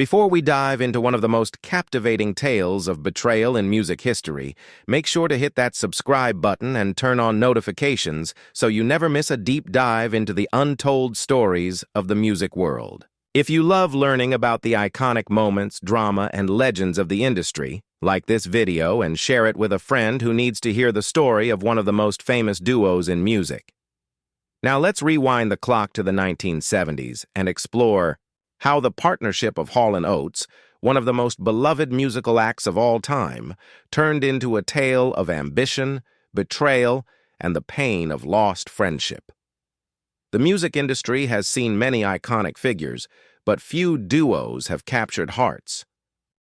Before we dive into one of the most captivating tales of betrayal in music history, make sure to hit that subscribe button and turn on notifications so you never miss a deep dive into the untold stories of the music world. If you love learning about the iconic moments, drama, and legends of the industry, like this video and share it with a friend who needs to hear the story of one of the most famous duos in music. Now let's rewind the clock to the 1970s and explore how the partnership of Hall & Oates, one of the most beloved musical acts of all time, turned into a tale of ambition, betrayal, and the pain of lost friendship. The music industry has seen many iconic figures, but few duos have captured hearts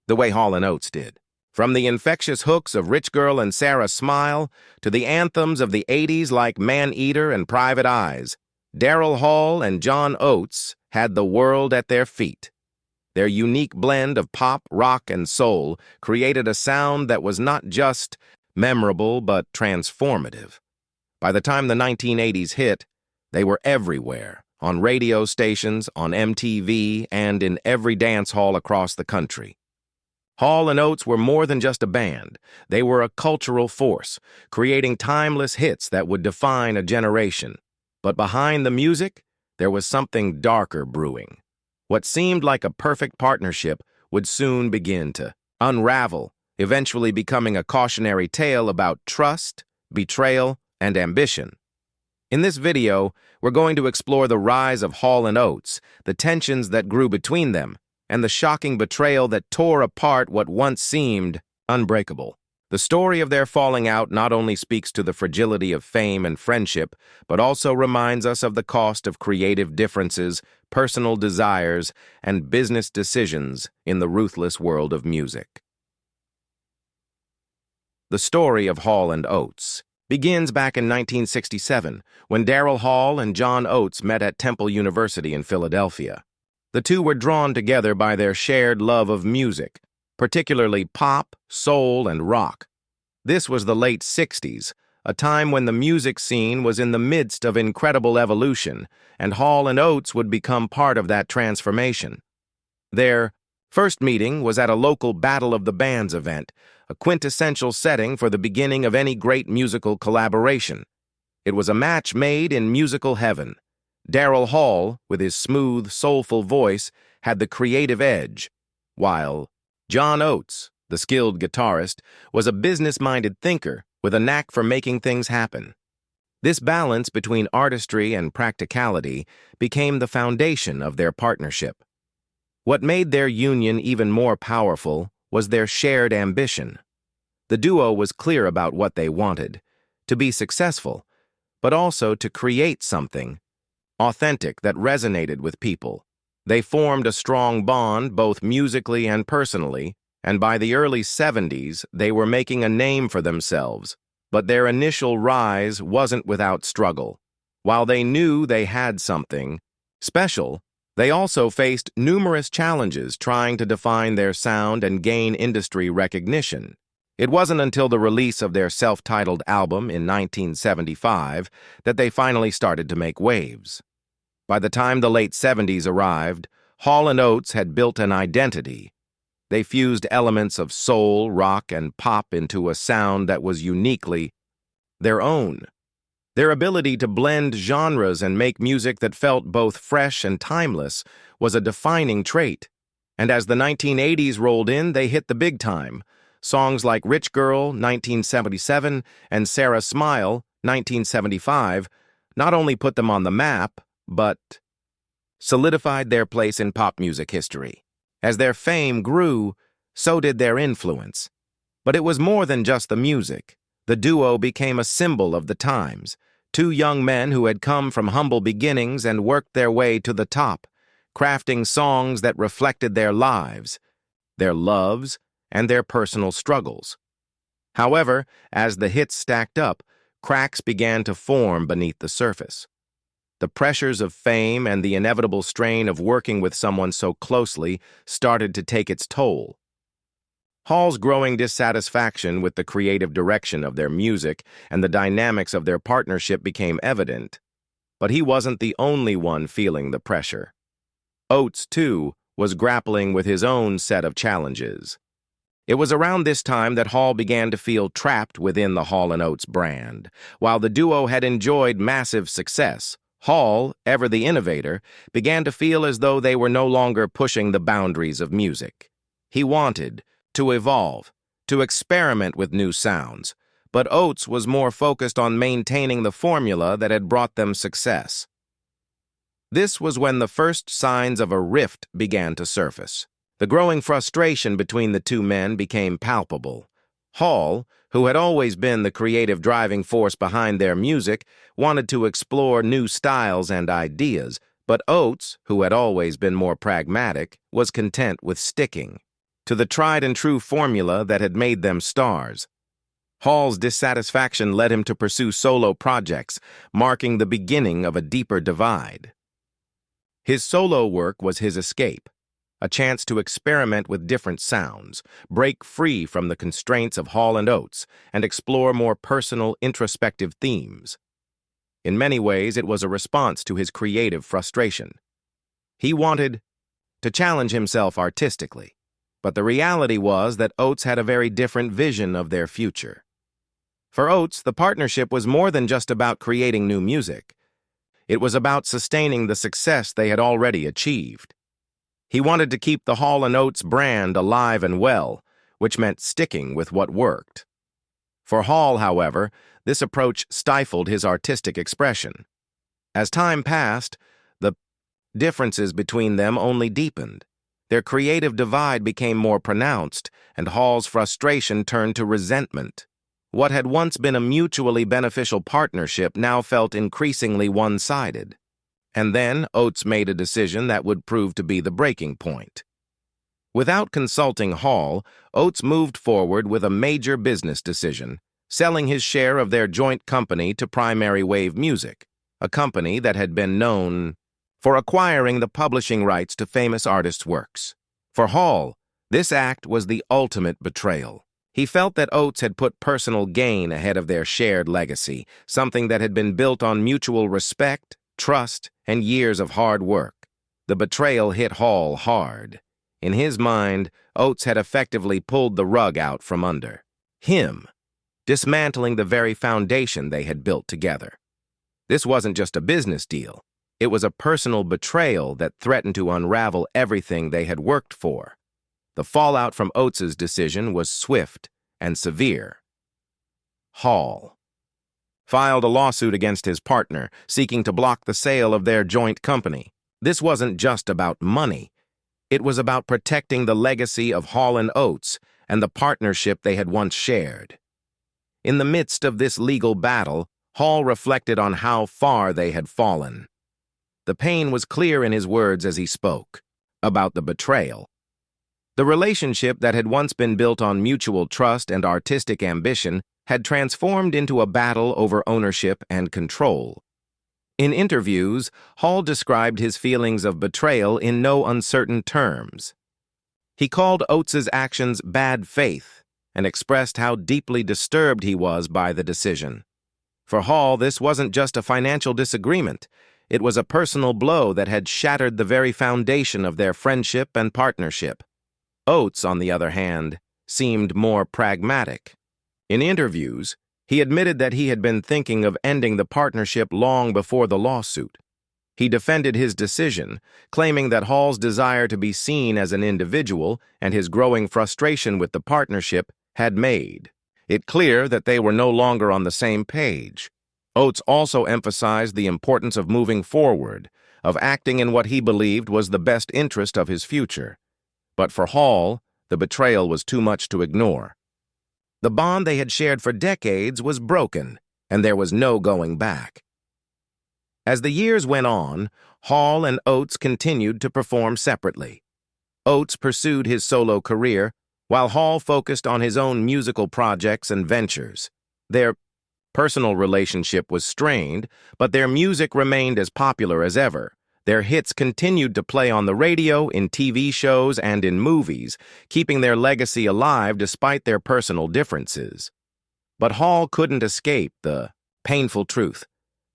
the way Hall & Oates did. From the infectious hooks of Rich Girl and Sara Smile to the anthems of the 80s like Man Eater and Private Eyes, Daryl Hall and John Oates had the world at their feet. Their unique blend of pop, rock, and soul created a sound that was not just memorable but transformative. By the time the 1980s hit, they were everywhere, on radio stations, on MTV, and in every dance hall across the country. Hall & Oates were more than just a band. They were a cultural force, creating timeless hits that would define a generation. But behind the music, there was something darker brewing. What seemed like a perfect partnership would soon begin to unravel, eventually becoming a cautionary tale about trust, betrayal, and ambition. In this video, we're going to explore the rise of Hall & Oates, the tensions that grew between them, and the shocking betrayal that tore apart what once seemed unbreakable. The story of their falling out not only speaks to the fragility of fame and friendship, but also reminds us of the cost of creative differences, personal desires, and business decisions in the ruthless world of music. The story of Hall & Oates begins back in 1967, when Daryl Hall and John Oates met at Temple University in Philadelphia. The two were drawn together by their shared love of music, particularly pop, soul, and rock. This was the late 60s, a time when the music scene was in the midst of incredible evolution, and Hall & Oates would become part of that transformation. Their first meeting was at a local Battle of the Bands event, a quintessential setting for the beginning of any great musical collaboration. It was a match made in musical heaven. Daryl Hall, with his smooth, soulful voice, had the creative edge, while John Oates, the skilled guitarist, was a business-minded thinker with a knack for making things happen. This balance between artistry and practicality became the foundation of their partnership. What made their union even more powerful was their shared ambition. The duo was clear about what they wanted, to be successful, but also to create something authentic that resonated with people. They formed a strong bond both musically and personally, and by the early 70s, they were making a name for themselves. But their initial rise wasn't without struggle. While they knew they had something special, they also faced numerous challenges trying to define their sound and gain industry recognition. It wasn't until the release of their self-titled album in 1975 that they finally started to make waves. By the time the late 70s arrived, Hall & Oates had built an identity. They fused elements of soul, rock, and pop into a sound that was uniquely their own. Their ability to blend genres and make music that felt both fresh and timeless was a defining trait. And as the 1980s rolled in, they hit the big time. Songs like Rich Girl, 1977, and Sara Smile, 1975, not only put them on the map, but solidified their place in pop music history. As their fame grew, so did their influence. But it was more than just the music. The duo became a symbol of the times. Two young men who had come from humble beginnings and worked their way to the top, crafting songs that reflected their lives, their loves, and their personal struggles. However, as the hits stacked up, cracks began to form beneath the surface. The pressures of fame and the inevitable strain of working with someone so closely started to take its toll. Hall's growing dissatisfaction with the creative direction of their music and the dynamics of their partnership became evident. But he wasn't the only one feeling the pressure. Oates, too, was grappling with his own set of challenges. It was around this time that Hall began to feel trapped within the Hall & Oates brand. While the duo had enjoyed massive success, Hall, ever the innovator, began to feel as though they were no longer pushing the boundaries of music. He wanted to evolve, to experiment with new sounds, but Oates was more focused on maintaining the formula that had brought them success. This was when the first signs of a rift began to surface. The growing frustration between the two men became palpable. Hall, who had always been the creative driving force behind their music, wanted to explore new styles and ideas, but Oates, who had always been more pragmatic, was content with sticking to the tried-and-true formula that had made them stars. Hall's dissatisfaction led him to pursue solo projects, marking the beginning of a deeper divide. His solo work was his escape, a chance to experiment with different sounds, break free from the constraints of Hall & Oates, and explore more personal, introspective themes. In many ways, it was a response to his creative frustration. He wanted to challenge himself artistically, but the reality was that Oates had a very different vision of their future. For Oates, the partnership was more than just about creating new music. It was about sustaining the success they had already achieved. He wanted to keep the Hall & Oates brand alive and well, which meant sticking with what worked. For Hall, however, this approach stifled his artistic expression. As time passed, the differences between them only deepened. Their creative divide became more pronounced, and Hall's frustration turned to resentment. What had once been a mutually beneficial partnership now felt increasingly one-sided. And then Oates made a decision that would prove to be the breaking point. Without consulting Hall, Oates moved forward with a major business decision, selling his share of their joint company to Primary Wave Music, a company that had been known for acquiring the publishing rights to famous artists' works. For Hall, this act was the ultimate betrayal. He felt that Oates had put personal gain ahead of their shared legacy, something that had been built on mutual respect, trust, and years of hard work. The betrayal hit Hall hard. In his mind, Oates had effectively pulled the rug out from under him, dismantling the very foundation they had built together. This wasn't just a business deal. It was a personal betrayal that threatened to unravel everything they had worked for. The fallout from Oates's decision was swift and severe. Hall filed a lawsuit against his partner, seeking to block the sale of their joint company. This wasn't just about money. It was about protecting the legacy of Hall & Oates and the partnership they had once shared. In the midst of this legal battle, Hall reflected on how far they had fallen. The pain was clear in his words as he spoke about the betrayal. The relationship that had once been built on mutual trust and artistic ambition had transformed into a battle over ownership and control. In interviews, Hall described his feelings of betrayal in no uncertain terms. He called Oates's actions bad faith and expressed how deeply disturbed he was by the decision. For Hall, this wasn't just a financial disagreement. It was a personal blow that had shattered the very foundation of their friendship and partnership. Oates, on the other hand, seemed more pragmatic. In interviews, he admitted that he had been thinking of ending the partnership long before the lawsuit. He defended his decision, claiming that Hall's desire to be seen as an individual and his growing frustration with the partnership had made it clear that they were no longer on the same page. Oates also emphasized the importance of moving forward, of acting in what he believed was the best interest of his future. But for Hall, the betrayal was too much to ignore. The bond they had shared for decades was broken, and there was no going back. As the years went on, Hall and Oates continued to perform separately. Oates pursued his solo career, while Hall focused on his own musical projects and ventures. Their personal relationship was strained, but their music remained as popular as ever. Their hits continued to play on the radio, in TV shows, and in movies, keeping their legacy alive despite their personal differences. But Hall couldn't escape the painful truth.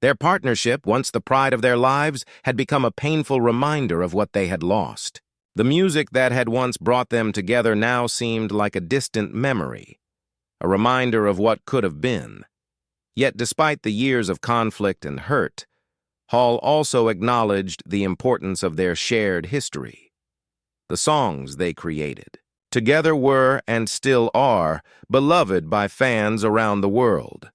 Their partnership, once the pride of their lives, had become a painful reminder of what they had lost. The music that had once brought them together now seemed like a distant memory, a reminder of what could have been. Yet despite the years of conflict and hurt, Hall also acknowledged the importance of their shared history. The songs they created together were, and still are, beloved by fans around the world.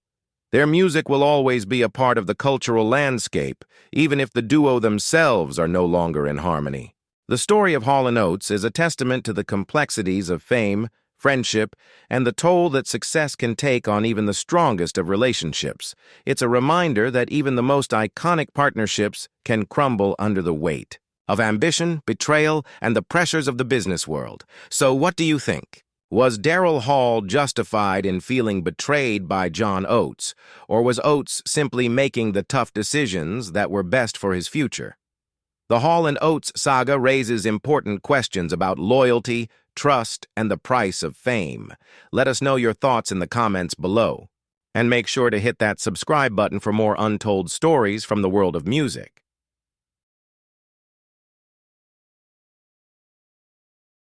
Their music will always be a part of the cultural landscape, even if the duo themselves are no longer in harmony. The story of Hall & Oates is a testament to the complexities of fame, friendship, and the toll that success can take on even the strongest of relationships. It's a reminder that even the most iconic partnerships can crumble under the weight of ambition, betrayal, and the pressures of the business world. So what do you think? Was Daryl Hall justified in feeling betrayed by John Oates, or was Oates simply making the tough decisions that were best for his future? The Hall & Oates saga raises important questions about loyalty, trust, and the price of fame. Let us know your thoughts in the comments below. And make sure to hit that subscribe button for more untold stories from the world of music.